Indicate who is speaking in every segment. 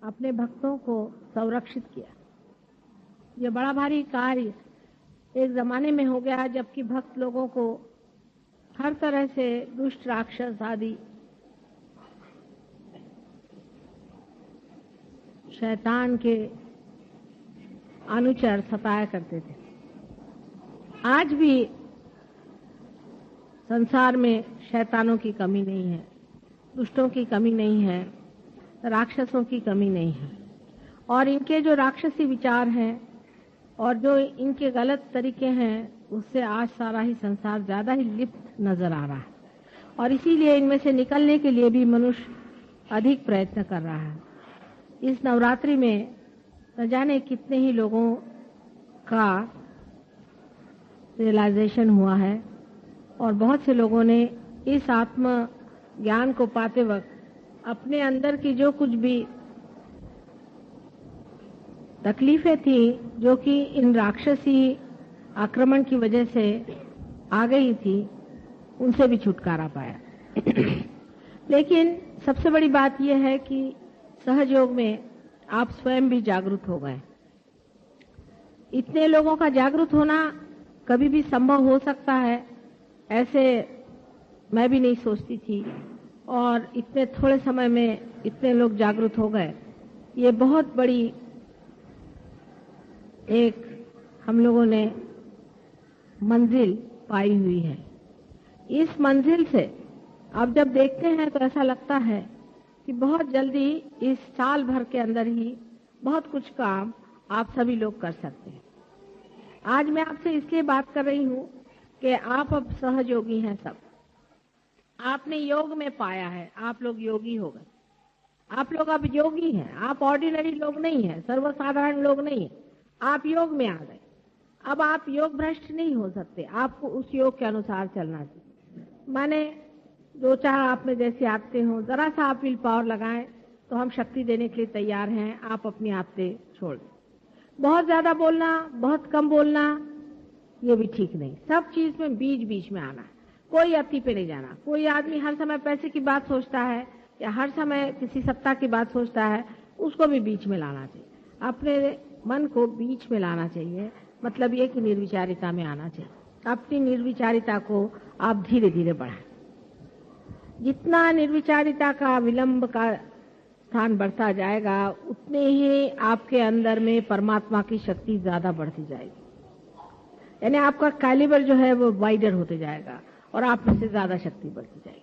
Speaker 1: अपने भक्तों को संरक्षित किया। ये बड़ा भारी कार्य एक जमाने में हो गया जबकि भक्त लोगों को हर तरह से दुष्ट राक्षस आदि शैतान के अनुचर सताया करते थे। आज भी संसार में शैतानों की कमी नहीं है, दुष्टों की कमी नहीं है, राक्षसों की कमी नहीं है। और इनके जो राक्षसी विचार हैं और जो इनके गलत तरीके हैं उससे आज सारा ही संसार ज्यादा ही लिप्त नजर आ रहा है और इसीलिए इनमें से निकलने के लिए भी मनुष्य अधिक प्रयत्न कर रहा है। इस नवरात्रि में न जाने कितने ही लोगों का रियलाइजेशन हुआ है और बहुत से लोगों ने इस आत्म ज्ञान को पाते वक्त अपने अंदर की जो कुछ भी तकलीफें थी जो कि इन राक्षसी आक्रमण की वजह से आ गई थी उनसे भी छुटकारा पाया। लेकिन सबसे बड़ी बात यह है कि सहयोग में आप स्वयं भी जागरूक हो गए। इतने लोगों का जागरूक होना कभी भी संभव हो सकता है ऐसे मैं भी नहीं सोचती थी और इतने थोड़े समय में इतने लोग जागरूक हो गए। ये बहुत बड़ी एक हम लोगों ने मंजिल पाई हुई है। इस मंजिल से अब जब देखते हैं तो ऐसा लगता है कि बहुत जल्दी इस साल भर के अंदर ही बहुत कुछ काम आप सभी लोग कर सकते हैं। आज मैं आपसे इसलिए बात कर रही हूँ कि आप अब सहयोगी हैं। सब आपने योग में पाया है, आप लोग योगी हो गए। आप लोग अब योगी हैं, आप ऑर्डिनरी लोग नहीं हैं, सर्वसाधारण लोग नहीं हैं, आप योग में आ गए। अब आप योग भ्रष्ट नहीं हो सकते, आपको उस योग के अनुसार चलना चाहिए। माने जो चाह आप में जैसे आते हो, जरा सा आप विल पावर लगाएं तो हम शक्ति देने के लिए तैयार हैं। आप अपनी आते छोड़ दें। बहुत ज्यादा बोलना, बहुत कम बोलना, ये भी ठीक नहीं। सब चीज में बीच बीच में आना है, कोई अति पे नहीं जाना। कोई आदमी हर समय पैसे की बात सोचता है या हर समय किसी सत्ता की बात सोचता है, उसको भी बीच में लाना चाहिए। अपने मन को बीच में लाना चाहिए, मतलब ये कि निर्विचारिता में आना चाहिए। अपनी निर्विचारिता को आप धीरे धीरे बढ़ाएं। जितना निर्विचारिता का विलंब का स्थान बढ़ता जाएगा उतने ही आपके अंदर में परमात्मा की शक्ति ज्यादा बढ़ती जाएगी। यानी आपका कैलिबर जो है वो वाइडर होते जाएगा और आप में से ज्यादा शक्ति बढ़ती जाएगी।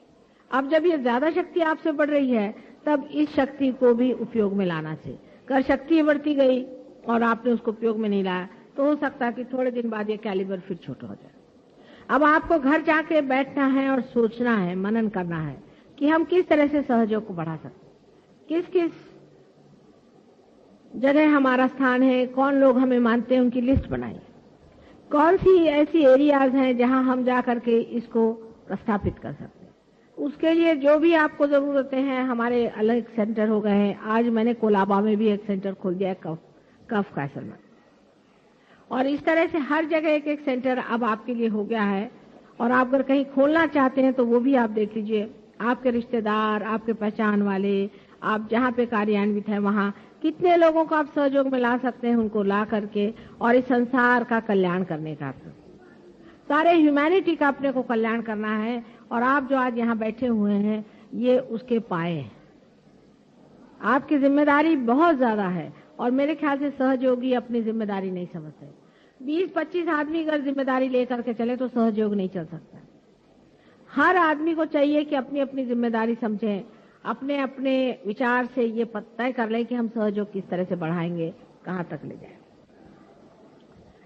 Speaker 1: अब जब ये ज्यादा शक्ति आपसे बढ़ रही है तब इस शक्ति को भी उपयोग में लाना चाहिए। अगर शक्ति बढ़ती गई और आपने उसको उपयोग में नहीं लाया तो हो सकता है कि थोड़े दिन बाद ये कैलिबर फिर छोटा हो जाए। अब आपको घर जाके बैठना है और सोचना है, मनन करना है कि हम किस तरह से सहयोग को बढ़ा सकते, किस किस जगह हमारा स्थान है, कौन लोग हमें मानते हैं, उनकी लिस्ट बनाइए। कौन सी ऐसी एरियाज हैं जहां हम जा करके इसको प्रस्थापित कर सकते हैं। उसके लिए जो भी आपको जरूरतें हैं, हमारे अलग सेंटर हो गए हैं। आज मैंने कोलाबा में भी एक सेंटर खोल दिया है, कफ कैसल में, और इस तरह से हर जगह एक एक सेंटर अब आपके लिए हो गया है। और आप अगर कहीं खोलना चाहते हैं तो वो भी आप देख लीजिए। आपके रिश्तेदार, आपके पहचान वाले, आप जहाँ पे कार्यान्वित है वहाँ कितने लोगों को आप सहयोग में ला सकते हैं, उनको ला करके और इस संसार का कल्याण करने का, सारे ह्यूमैनिटी का अपने को कल्याण करना है। और आप जो आज यहाँ बैठे हुए हैं ये उसके पाए हैं। आपकी जिम्मेदारी बहुत ज्यादा है और मेरे ख्याल से सहयोगी अपनी जिम्मेदारी नहीं समझते। 20-25 आदमी अगर जिम्मेदारी लेकर के चले तो सहयोग नहीं चल सकता। हर आदमी को चाहिए कि अपनी अपनी जिम्मेदारी समझें, अपने अपने विचार से ये तय कर लें कि हम सहयोग किस तरह से बढ़ाएंगे, कहाँ तक ले जाए।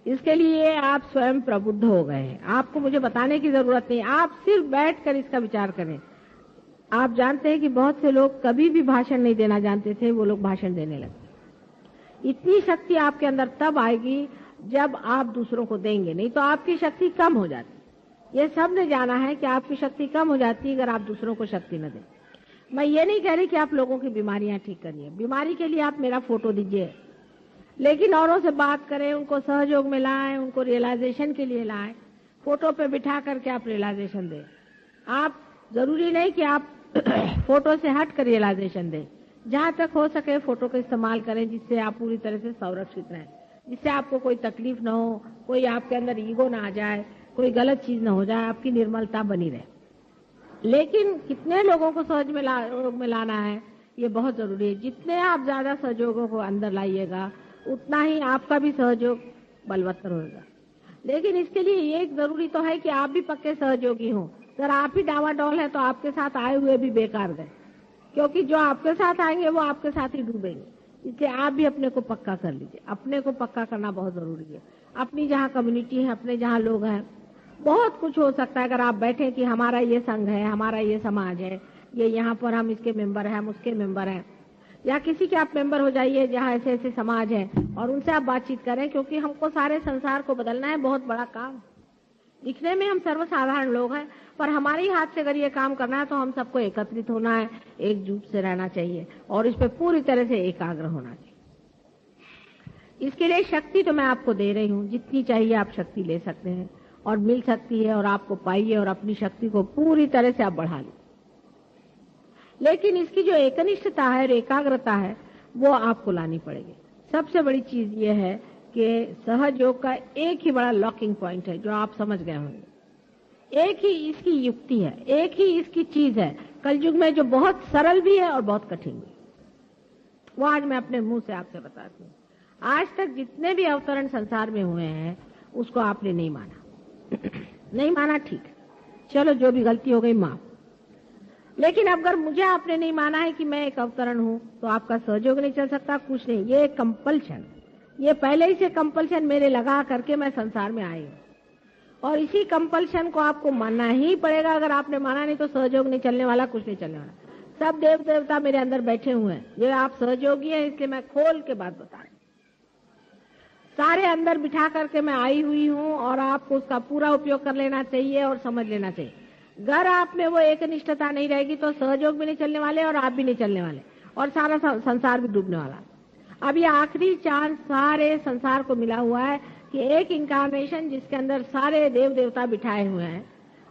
Speaker 1: इसके लिए आप स्वयं प्रबुद्ध हो गए हैं। आपको मुझे बताने की जरूरत नहीं, आप सिर्फ बैठकर इसका विचार करें। आप जानते हैं कि बहुत से लोग कभी भी भाषण नहीं देना जानते थे, वो लोग भाषण देने लगे। इतनी शक्ति आपके अंदर तब आएगी जब आप दूसरों को देंगे, नहीं तो आपकी शक्ति कम हो जाती। ये सब ने जाना है कि आपकी शक्ति कम हो जाती है अगर आप दूसरों को शक्ति न दें। मैं ये नहीं कह रही कि आप लोगों की बीमारियां ठीक करिए, बीमारी के लिए आप मेरा फोटो दीजिए, लेकिन औरों से बात करें, उनको सहयोग में लाएं, उनको रियलाइजेशन के लिए लाएं। फोटो पे बिठा करके आप रियलाइजेशन दें। आप जरूरी नहीं कि आप फोटो से हट कर रियलाइजेशन दें, जहां तक हो सके फोटो का इस्तेमाल करें जिससे आप पूरी तरह से संरक्षित रहें, जिससे आपको कोई तकलीफ ना हो, कोई आपके अंदर ईगो ना आ जाए, कोई गलत चीज ना हो जाए, आपकी निर्मलता बनी रहे। लेकिन कितने लोगों को सहयोग में लाना है ये बहुत जरूरी है। जितने आप ज्यादा सहयोगों को अंदर लाइएगा उतना ही आपका भी सहयोग बलवत्तर होगा। लेकिन इसके लिए ये एक जरूरी तो है कि आप भी पक्के सहयोगी हों। अगर आप ही डावाडोल है तो आपके साथ आए हुए भी बेकार गए, क्योंकि जो आपके साथ आएंगे वो आपके साथ ही डूबेंगे। इसलिए आप भी अपने को पक्का कर लीजिए। अपने को पक्का करना बहुत जरूरी है। अपनी जहाँ कम्युनिटी है, अपने जहाँ लोग हैं, बहुत कुछ हो सकता है। अगर आप बैठे कि हमारा ये संघ है, हमारा ये समाज है, ये यहाँ पर हम इसके मेंबर हैं, हम उसके मेंबर हैं, या किसी के आप मेंबर हो जाइए जहाँ ऐसे ऐसे समाज है और उनसे आप बातचीत करें, क्योंकि हमको सारे संसार को बदलना है। बहुत बड़ा काम। दिखने में हम सर्वसाधारण लोग हैं, पर हमारे ही हाथ से अगर ये काम करना है तो हम सबको एकत्रित होना है, एकजुट से रहना चाहिए और इस पे पूरी तरह से एकाग्र होना चाहिए। इसके लिए शक्ति तो मैं आपको दे रही हूँ, जितनी चाहिए आप शक्ति ले सकते हैं और मिल सकती है, और आपको पाइए और अपनी शक्ति को पूरी तरह से आप बढ़ा लीजिए। लेकिन इसकी जो एकनिष्ठता है और एकाग्रता है वो आपको लानी पड़ेगी। सबसे बड़ी चीज ये है कि सहयोग का एक ही बड़ा लॉकिंग पॉइंट है जो आप समझ गए होंगे। एक ही इसकी युक्ति है, एक ही इसकी चीज है कलयुग में जो बहुत सरल भी है और बहुत कठिन भी। वो आज मैं अपने मुंह से आपसे बताती हूँ। आज तक जितने भी अवतरण संसार में हुए हैं उसको आपने नहीं माना। नहीं माना, ठीक, चलो जो भी गलती हो गई माफ। लेकिन अगर मुझे आपने नहीं माना है कि मैं एक अवतरण हूं तो आपका सहयोग नहीं चल सकता, कुछ नहीं। ये एक कंपल्शन, ये पहले ही से कंपल्शन मेरे लगा करके मैं संसार में आई हूँ और इसी कंपल्शन को आपको मानना ही पड़ेगा। अगर आपने माना नहीं तो सहयोग नहीं चलने वाला, कुछ नहीं चलने वाला। सब देव देवता मेरे अंदर बैठे हुए हैं, ये आप सहयोगी हैं, इसलिए मैं खोल के बात बता रही हूँ। सारे अंदर बिठा करके मैं आई हुई हूँ और आपको उसका पूरा उपयोग कर लेना चाहिए और समझ लेना चाहिए। अगर आप में वो एकनिष्ठता नहीं रहेगी तो सहयोग भी नहीं चलने वाले और आप भी नहीं चलने वाले और सारा संसार भी डूबने वाला। अब ये आखिरी चांस सारे संसार को मिला हुआ है कि एक इंकारनेशन जिसके अंदर सारे देव देवता बिठाए हुए हैं,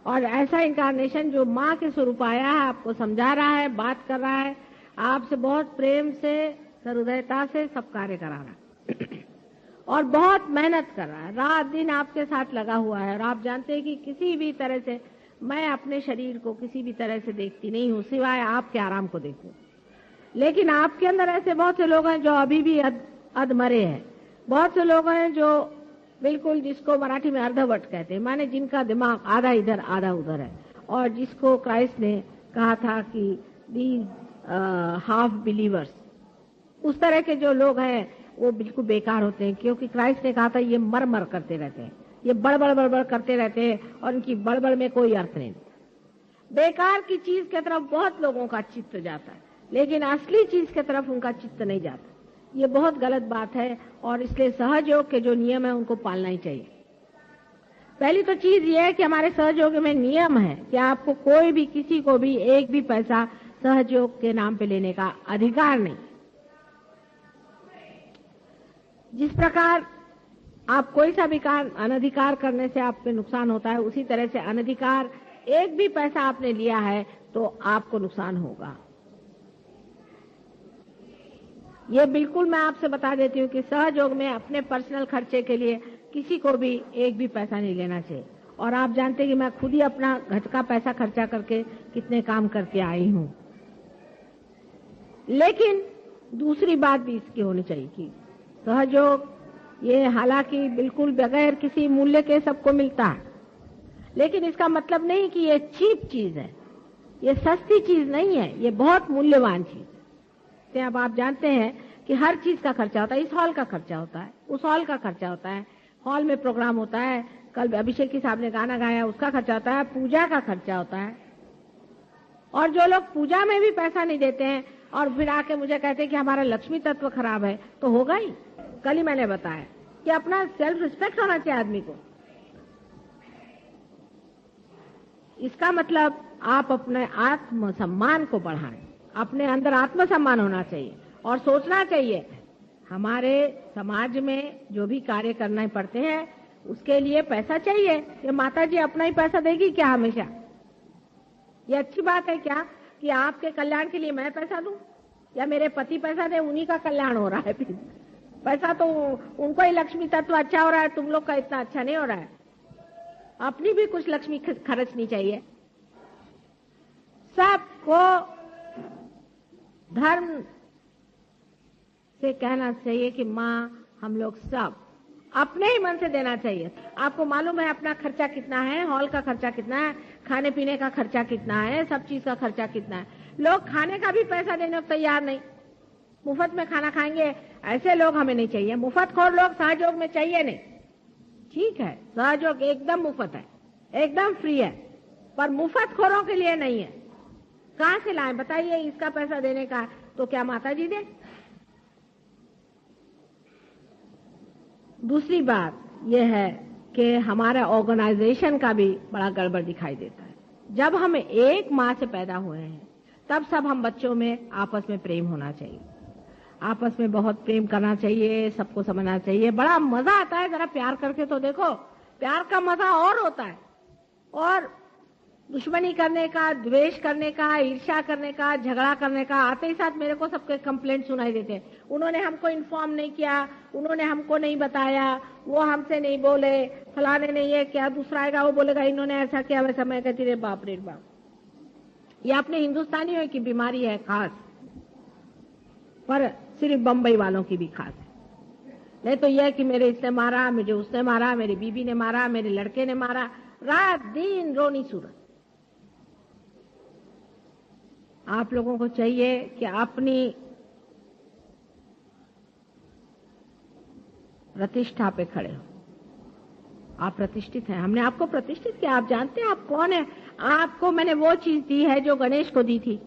Speaker 1: और ऐसा इंकारनेशन जो माँ के स्वरूप आया है, आपको समझा रहा है, बात कर रहा है, आपसे बहुत प्रेम से, सहृदयता से सब कार्य करा रहा है और बहुत मेहनत कर रहा है, रात दिन आपके साथ लगा हुआ है। और आप जानते हैं कि किसी भी तरह से मैं अपने शरीर को किसी भी तरह से देखती नहीं हूँ सिवाय आपके आराम को देखूं। लेकिन आपके अंदर ऐसे बहुत से लोग हैं जो अभी भी अधमरे हैं। बहुत से लोग हैं जो बिल्कुल, जिसको मराठी में अर्धवट कहते हैं, माने जिनका दिमाग आधा इधर आधा उधर है, और जिसको क्राइस्ट ने कहा था कि दीज हाफ बिलीवर्स, उस तरह के जो लोग हैं वो बिल्कुल बेकार होते हैं, क्योंकि क्राइस्ट ने कहा था ये मर मर करते रहते हैं, ये बड़बड़ करते रहते हैं और इनकी बड़बड़ में कोई अर्थ नहीं। बेकार की चीज की तरफ बहुत लोगों का चित्त जाता है, लेकिन असली चीज की तरफ उनका चित्त नहीं जाता। ये बहुत गलत बात है और इसलिए सहयोग के जो नियम है उनको पालना ही चाहिए। पहली तो चीज ये है कि हमारे सहयोग में नियम है कि आपको कोई भी, किसी को भी एक भी पैसा सहयोग के नाम पे लेने का अधिकार नहीं। जिस प्रकार आप कोई सा भी काम अनधिकार करने से आपके नुकसान होता है, उसी तरह से अनधिकार एक भी पैसा आपने लिया है तो आपको नुकसान होगा। ये बिल्कुल मैं आपसे बता देती हूँ कि सहयोग में अपने पर्सनल खर्चे के लिए किसी को भी एक भी पैसा नहीं लेना चाहिए। और आप जानते हैं कि मैं खुद ही अपना घर का पैसा खर्चा करके कितने काम करके आई हूँ। लेकिन दूसरी बात भी इसकी होनी चाहिए कि सहयोग ये हालांकि बिल्कुल बगैर किसी मूल्य के सबको मिलता है, लेकिन इसका मतलब नहीं कि ये चीप चीज है, ये सस्ती चीज नहीं है, ये बहुत मूल्यवान चीज है। अब आप जानते हैं कि हर चीज का खर्चा होता है। इस हॉल का खर्चा होता है, उस हॉल का खर्चा होता है, हॉल में प्रोग्राम होता है, कल अभिषेक की साहब ने गाना गाया उसका खर्चा होता है, पूजा का खर्चा होता है। और जो लोग पूजा में भी पैसा नहीं देते हैं और फिर आके मुझे कहते हैं कि हमारा लक्ष्मी तत्व खराब है, तो होगा ही। कल ही मैंने बताया कि अपना सेल्फ रिस्पेक्ट होना चाहिए आदमी को। इसका मतलब आप अपने आत्म सम्मान को बढ़ाएं, अपने अंदर आत्म सम्मान होना चाहिए और सोचना चाहिए हमारे समाज में जो भी कार्य करना पड़ते हैं उसके लिए पैसा चाहिए। ये माता जी अपना ही पैसा देगी क्या हमेशा? ये अच्छी बात है क्या कि आपके कल्याण के लिए मैं पैसा दूं? या मेरे पति पैसा दे, उन्हीं का कल्याण हो रहा है। फिर पैसा तो उनको ही लक्ष्मी तत्व अच्छा हो रहा है, तुम लोग का इतना अच्छा नहीं हो रहा है। अपनी भी कुछ लक्ष्मी खर्चनी चाहिए। सबको धर्म से कहना चाहिए कि माँ हम लोग सब अपने ही मन से देना चाहिए। आपको मालूम है अपना खर्चा कितना है, हॉल का खर्चा कितना है, खाने पीने का खर्चा कितना है, सब चीज का खर्चा कितना है। लोग खाने का भी पैसा देने को तैयार नहीं, मुफ्त में खाना खाएंगे, ऐसे लोग हमें नहीं चाहिए। मुफ्तखोर लोग सहयोग में चाहिए नहीं। ठीक है, सहयोग एकदम मुफ्त है, एकदम फ्री है, पर मुफ्तखोरों के लिए नहीं है। कहां से लाएं बताइए? इसका पैसा देने का तो क्या माता जी दे? दूसरी बात यह है कि हमारा ऑर्गेनाइजेशन का भी बड़ा गड़बड़ दिखाई देता है। जब हम एक माँ से पैदा हुए हैं तब सब हम बच्चों में आपस में प्रेम होना चाहिए, आपस में बहुत प्रेम करना चाहिए, सबको समझना चाहिए। बड़ा मजा आता है, जरा प्यार करके तो देखो, प्यार का मजा और होता है। और दुश्मनी करने का, द्वेष करने का, ईर्ष्या करने का, झगड़ा करने का, आते ही साथ मेरे को सबके कंप्लेंट सुनाई देते हैं। उन्होंने हमको इन्फॉर्म नहीं किया, उन्होंने हमको नहीं बताया, वो हमसे नहीं बोले, फलाने ने ये क्या, दूसरा आएगा वो बोलेगा इन्होंने ऐसा किया वैसा। मैं कहती रे बाप रे बाप, ये अपने हिंदुस्तानियों की बीमारी है खास, पर सिर्फ बंबई वालों की भी खास है। नहीं तो यह कि मेरे इसने मारा, मुझे उसने मारा, मेरी बीबी ने मारा, मेरे लड़के ने मारा, रात दिन रोनी सूरत। आप लोगों को चाहिए कि अपनी प्रतिष्ठा पे खड़े हो। आप प्रतिष्ठित हैं, हमने आपको प्रतिष्ठित किया। आप जानते हैं आप कौन है? आपको मैंने वो चीज दी है जो गणेश को दी थी।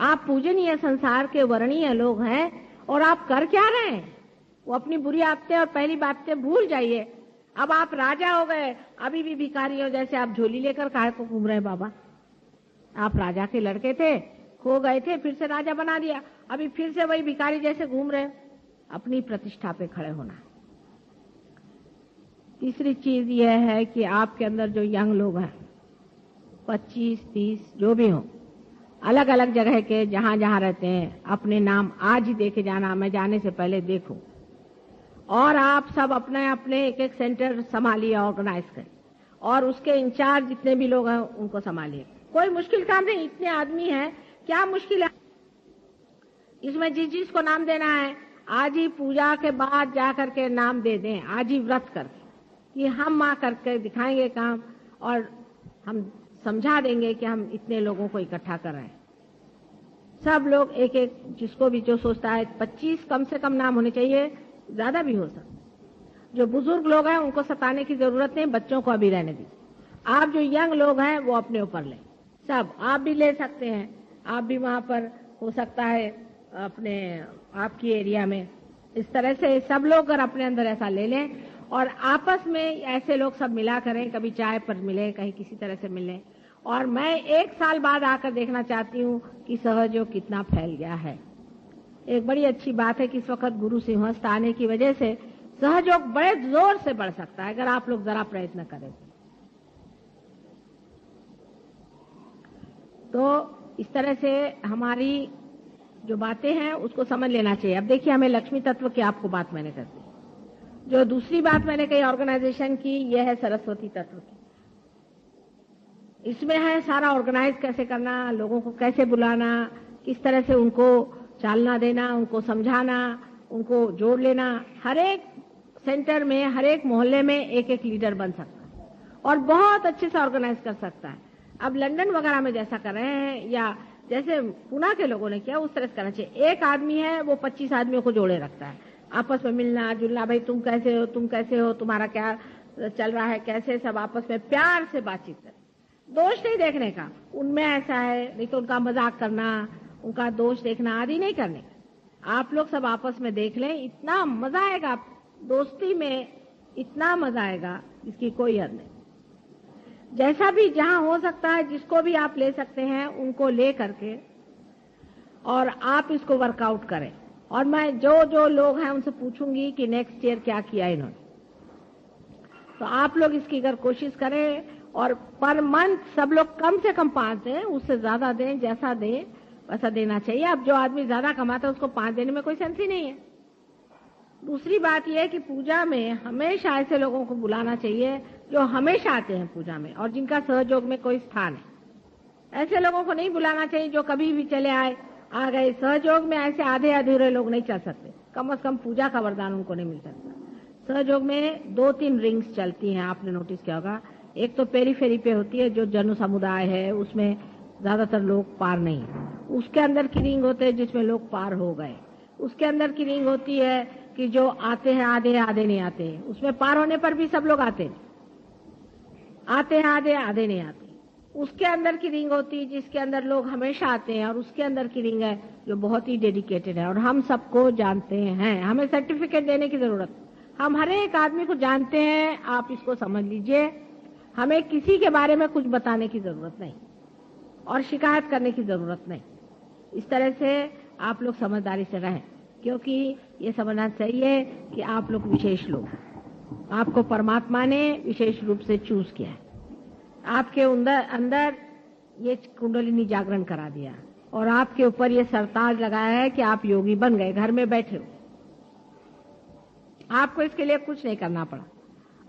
Speaker 1: आप पूजनीय संसार के वर्णीय लोग हैं और आप कर क्या रहे हैं? वो अपनी बुरी आदतें और पहली बातें भूल जाइए। अब आप राजा हो गए, अभी भी भिखारी हो जैसे आप झोली लेकर काहे को घूम रहे हैं बाबा? आप राजा के लड़के थे, खो गए थे, फिर से राजा बना दिया, अभी फिर से वही भिखारी जैसे घूम रहे हो। अपनी प्रतिष्ठा पे खड़े होना। तीसरी चीज यह है कि आपके अंदर जो यंग लोग हैं, 25, 30 जो भी हो, अलग अलग जगह के जहां जहां रहते हैं, अपने नाम आज ही देके जाना, मैं जाने से पहले देखूं। और आप सब अपने अपने एक एक सेंटर संभालिए, ऑर्गेनाइज करें, और उसके इंचार्ज जितने भी लोग हैं उनको संभालिए। कोई मुश्किल काम नहीं, इतने आदमी हैं, क्या मुश्किल है इसमें? जिस चीज को नाम देना है आज ही पूजा के बाद जा करके नाम दे दें, आज ही व्रत करके कि हम माँ करके दिखाएंगे काम, और हम समझा देंगे कि हम इतने लोगों को इकट्ठा कर रहे हैं। सब लोग एक एक, जिसको भी जो सोचता है 25 कम से कम नाम होने चाहिए, ज्यादा भी हो सकता। जो बुजुर्ग लोग हैं उनको सताने की जरूरत नहीं, बच्चों को अभी रहने दीजिए। आप जो यंग लोग हैं वो अपने ऊपर लें, सब आप भी ले सकते हैं। आप भी वहां पर हो सकता है अपने आपकी एरिया में, इस तरह से सब लोग अगर अपने अंदर ऐसा ले लें और आपस में ऐसे लोग सब मिला करें, कभी चाय पर मिले, कहीं किसी तरह से मिले। और मैं 1 साल बाद आकर देखना चाहती हूँ कि सहयोग कितना फैल गया है। एक बड़ी अच्छी बात है कि इस वक्त गुरु सिंहस्थ आने की वजह से सहयोग बड़े जोर से बढ़ सकता है अगर आप लोग जरा प्रयत्न करें तो। इस तरह से हमारी जो बातें हैं उसको समझ लेना चाहिए। अब देखिए, हमें लक्ष्मी तत्व की आपको बात मैंने कर दी। जो दूसरी बात मैंने कही ऑर्गेनाइजेशन की, यह है सरस्वती तत्व की। इसमें है सारा ऑर्गेनाइज कैसे करना, लोगों को कैसे बुलाना, किस तरह से उनको चालना देना, उनको समझाना, उनको जोड़ लेना। हर एक सेंटर में, हर एक मोहल्ले में एक एक लीडर बन सकता है और बहुत अच्छे से ऑर्गेनाइज कर सकता है। अब लंदन वगैरह में जैसा कर रहे हैं या जैसे पुणे के लोगों ने किया, उस तरह से करना चाहिए। एक आदमी है वो 25 आदमियों को जोड़े रखता है, आपस में मिलना जुलना, भाई तुम कैसे हो, तुम कैसे हो, तुम्हारा क्या चल रहा है, कैसे, सब आपस में प्यार से बातचीत करें। दोष नहीं देखने का, उनमें ऐसा है, नहीं तो उनका मजाक करना, उनका दोष देखना आदि नहीं करने का। आप लोग सब आपस में देख लें, इतना मजा आएगा दोस्ती में, इतना मजा आएगा इसकी कोई हद नहीं। जैसा भी जहां हो सकता है, जिसको भी आप ले सकते हैं उनको ले करके और आप इसको वर्कआउट करें। और मैं जो जो लोग हैं उनसे पूछूंगी कि नेक्स्ट ईयर क्या किया इन्होंने, तो आप लोग इसकी अगर कोशिश करें और पर मंथ सब लोग कम से कम 5 दें, उससे ज्यादा दें, जैसा दें, वैसा देना चाहिए। अब जो आदमी ज्यादा कमाता है उसको 5 देने में कोई सेंस ही नहीं है। दूसरी बात यह है कि पूजा में हमेशा ऐसे लोगों को बुलाना चाहिए जो हमेशा आते हैं पूजा में और जिनका सहयोग में कोई स्थान है। ऐसे लोगों को नहीं बुलाना चाहिए जो कभी भी चले आए आ गए। सहयोग में ऐसे आधे अधूरे लोग नहीं चल सकते, कम से कम पूजा का वरदान उनको नहीं मिल सकता। सहयोग में 2-3 रिंग्स चलती हैं, आपने नोटिस किया होगा। एक तो पेरीफेरी पे होती है जो जन समुदाय है, उसमें ज्यादातर लोग पार नहीं, उसके अंदर की रिंग होते हैं जिसमें लोग पार हो गए, उसके अंदर की रिंग होती है कि जो आते हैं आधे आधे नहीं आते, उसमें पार होने पर भी सब लोग आते हैं आधे आधे नहीं आते। उसके अंदर की रिंग होती है जिसके अंदर लोग हमेशा आते हैं, और उसके अंदर की रिंग है जो बहुत ही डेडिकेटेड है और हम सबको जानते हैं। हमें सर्टिफिकेट देने की जरूरत, हम हर एक आदमी को जानते हैं, आप इसको समझ लीजिए। हमें किसी के बारे में कुछ बताने की जरूरत नहीं और शिकायत करने की जरूरत नहीं। इस तरह से आप लोग समझदारी से रहें, क्योंकि ये समझना चाहिए कि आप लोग विशेष लोग हैं। आपको परमात्मा ने विशेष रूप से चूज किया है, आपके अंदर ये कुंडलिनी जागरण करा दिया और आपके ऊपर ये सरताज लगाया है कि आप योगी बन गए, घर में बैठे हो। आपको इसके लिए कुछ नहीं करना पड़ा।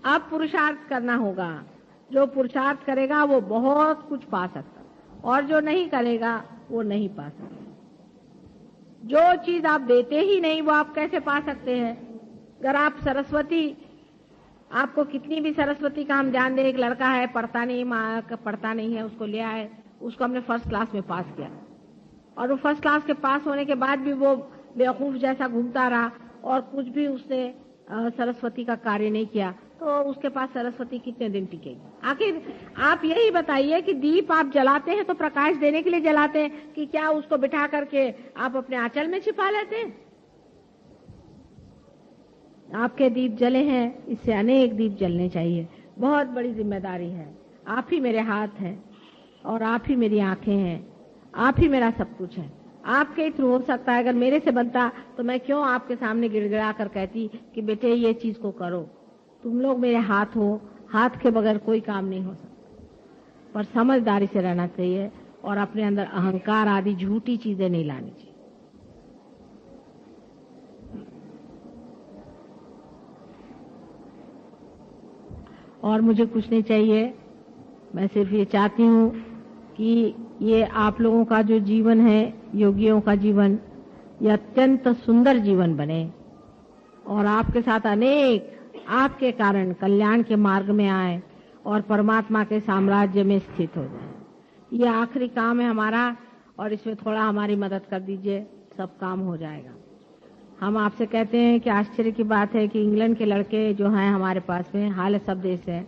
Speaker 1: अब पुरुषार्थ करना होगा। जो पुरुषार्थ करेगा वो बहुत कुछ पा सकता, और जो नहीं करेगा वो नहीं पा सकता। जो चीज आप देते ही नहीं वो आप कैसे पा सकते हैं? अगर आप सरस्वती, आपको कितनी भी सरस्वती का हम ध्यान दें, एक लड़का है पढ़ता नहीं है, उसको ले आए, उसको हमने फर्स्ट क्लास में पास किया, और वो फर्स्ट क्लास के पास होने के बाद भी वो बेवकूफ जैसा घूमता रहा और कुछ भी उसने सरस्वती का कार्य नहीं किया, तो उसके पास सरस्वती कितने दिन टिकेगी? आखिर आप यही बताइए कि दीप आप जलाते हैं तो प्रकाश देने के लिए जलाते हैं कि क्या उसको बिठा करके आप अपने आंचल में छिपा लेते हैं? आपके दीप जले हैं, इससे अनेक दीप जलने चाहिए। बहुत बड़ी जिम्मेदारी है। आप ही मेरे हाथ हैं और आप ही मेरी आंखें हैं, आप ही मेरा सब कुछ है। आपके थ्रू हो सकता है। अगर मेरे से बनता तो मैं क्यों आपके सामने गिड़गिड़ा कर कहती कि बेटे ये चीज को करो। तुम लोग मेरे हाथ हो, हाथ के बगैर कोई काम नहीं हो सकता। पर समझदारी से रहना चाहिए और अपने अंदर अहंकार आदि झूठी चीजें नहीं लानी चाहिए। और मुझे कुछ नहीं चाहिए, मैं सिर्फ ये चाहती हूँ कि ये आप लोगों का जो जीवन है, योगियों का जीवन, ये अत्यंत सुंदर जीवन बने और आपके साथ अनेक आपके कारण कल्याण के मार्ग में आए और परमात्मा के साम्राज्य में स्थित हो जाए। ये आखिरी काम है हमारा और इसमें थोड़ा हमारी मदद कर दीजिए, सब काम हो जाएगा। हम आपसे कहते हैं कि आश्चर्य की बात है कि इंग्लैंड के लड़के जो हैं हमारे पास में, हाल सब देश है,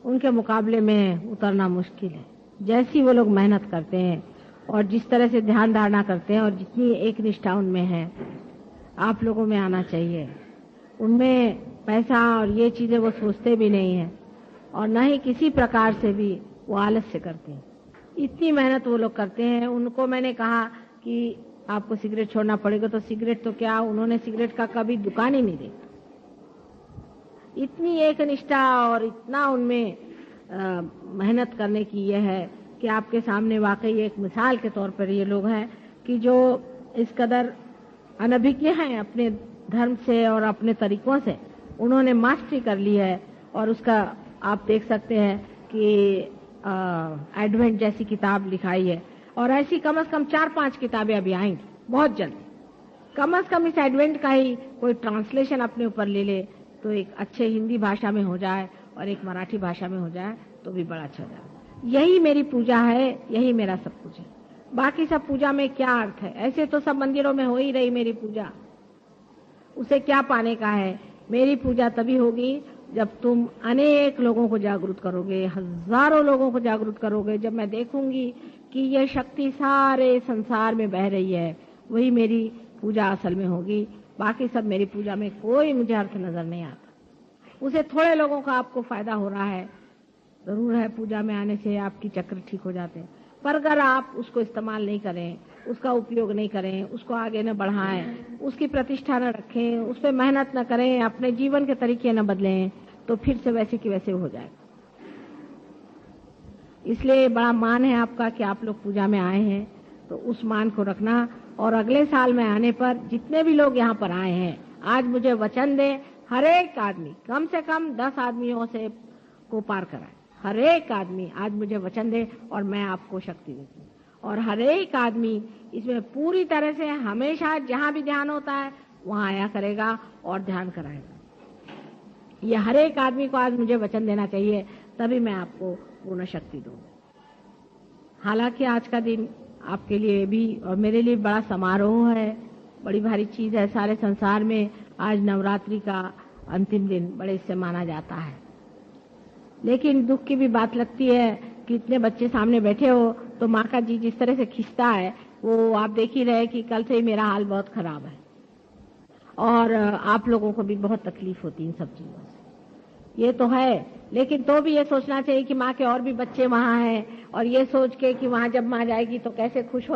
Speaker 1: उनके मुकाबले में उतरना मुश्किल है। जैसी वो लोग मेहनत करते हैं और जिस तरह से ध्यान धारणा करते हैं और जितनी एक निष्ठा उनमें है, आप लोगों में आना चाहिए। उनमें पैसा और ये चीजें वो सोचते भी नहीं है और न ही किसी प्रकार से भी वो आलस्य करते हैं। इतनी मेहनत वो लोग करते हैं। उनको मैंने कहा कि आपको सिगरेट छोड़ना पड़ेगा, तो सिगरेट तो क्या, उन्होंने सिगरेट का कभी दुकान ही नहीं देखा। इतनी एक निष्ठा और इतना उनमें मेहनत करने की ये है कि आपके सामने वाकई एक मिसाल के तौर पर ये लोग हैं कि जो इस कदर अनभिज्ञ हैं अपने धर्म से और अपने तरीकों से, उन्होंने मास्टरी कर ली है। और उसका आप देख सकते हैं कि एडवेंट जैसी किताब लिखाई है और ऐसी कम से कम 4-5 किताबें अभी आएंगी बहुत जल्द। कम से कम इस एडवेंट का ही कोई ट्रांसलेशन अपने ऊपर ले ले तो एक अच्छे हिंदी भाषा में हो जाए और एक मराठी भाषा में हो जाए तो भी बड़ा अच्छा हो जाए। यही मेरी पूजा है, यही मेरा सब कुछ है। बाकी सब पूजा में क्या अर्थ है? ऐसे तो सब मंदिरों में हो ही रही मेरी पूजा, उसे क्या पाने का है? मेरी पूजा तभी होगी जब तुम अनेक लोगों को जागरूक करोगे, हजारों लोगों को जागरूक करोगे। जब मैं देखूंगी कि ये शक्ति सारे संसार में बह रही है, वही मेरी पूजा असल में होगी। बाकी सब मेरी पूजा में कोई मुझे अर्थ नजर नहीं आता। उसे थोड़े लोगों का आपको फायदा हो रहा है, जरूर है, पूजा में आने से आपकी चक्र ठीक हो जाते हैं, पर अगर आप उसको इस्तेमाल नहीं करें, उसका उपयोग नहीं करें, उसको आगे न बढ़ाएं, उसकी प्रतिष्ठा न रखें, उस पर मेहनत न करें, अपने जीवन के तरीके न बदलें, तो फिर से वैसे की वैसे हो जाएगा। इसलिए बड़ा मान है आपका कि आप लोग पूजा में आए हैं, तो उस मान को रखना। और अगले साल में आने पर जितने भी लोग यहाँ पर आए हैं, आज मुझे वचन दे, हर एक आदमी कम से कम 10 आदमियों से को पार कराए। हर एक आदमी आज मुझे वचन दे और मैं आपको शक्ति देती हूँ। और हर एक आदमी इसमें पूरी तरह से हमेशा जहां भी ध्यान होता है वहां आया करेगा और ध्यान कराएगा। ये हर एक आदमी को आज मुझे वचन देना चाहिए, तभी मैं आपको पूर्ण शक्ति दूंगा। हालांकि आज का दिन आपके लिए भी और मेरे लिए बड़ा समारोह है, बड़ी भारी चीज है। सारे संसार में आज नवरात्रि का अंतिम दिन बड़े से माना जाता है। लेकिन दुख की भी बात लगती है कि इतने बच्चे सामने बैठे हो तो माँ का जी जिस तरह से खिंचता है, वो आप देख ही रहे कि कल से ही मेरा हाल बहुत खराब है और आप लोगों को भी बहुत तकलीफ होती है इन सब चीजों से। ये तो है, लेकिन तो भी ये सोचना चाहिए कि माँ के और भी बच्चे वहां हैं और ये सोच के कि वहां जब माँ जाएगी तो कैसे खुश हो